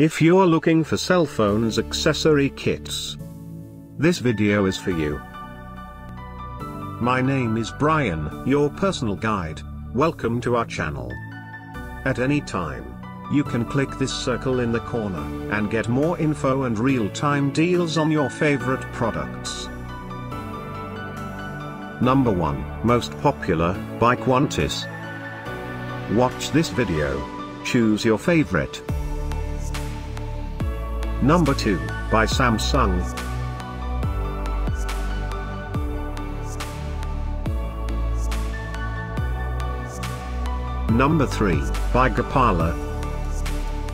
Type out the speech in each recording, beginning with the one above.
If you're looking for cell phones accessory kits, this video is for you. My name is Brian, your personal guide. Welcome to our channel. At any time, you can click this circle in the corner and get more info and real-time deals on your favorite products. Number 1, Most Popular, by Quntis. Watch this video. Choose your favorite. Number 2, by Samsung. Number 3, by Gopala.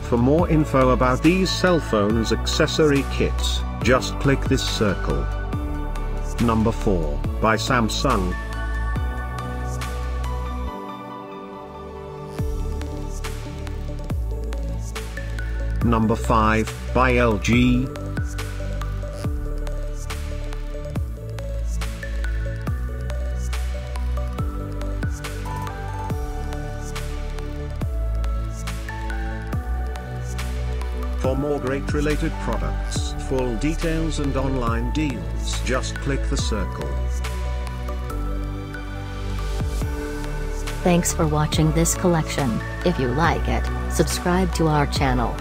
For more info about these cell phones accessory kits, just click this circle. Number 4, by Samsung. Number 5, by LG. For more great related products, full details and online deals, just click the circle. Thanks for watching this collection. If you like it, subscribe to our channel.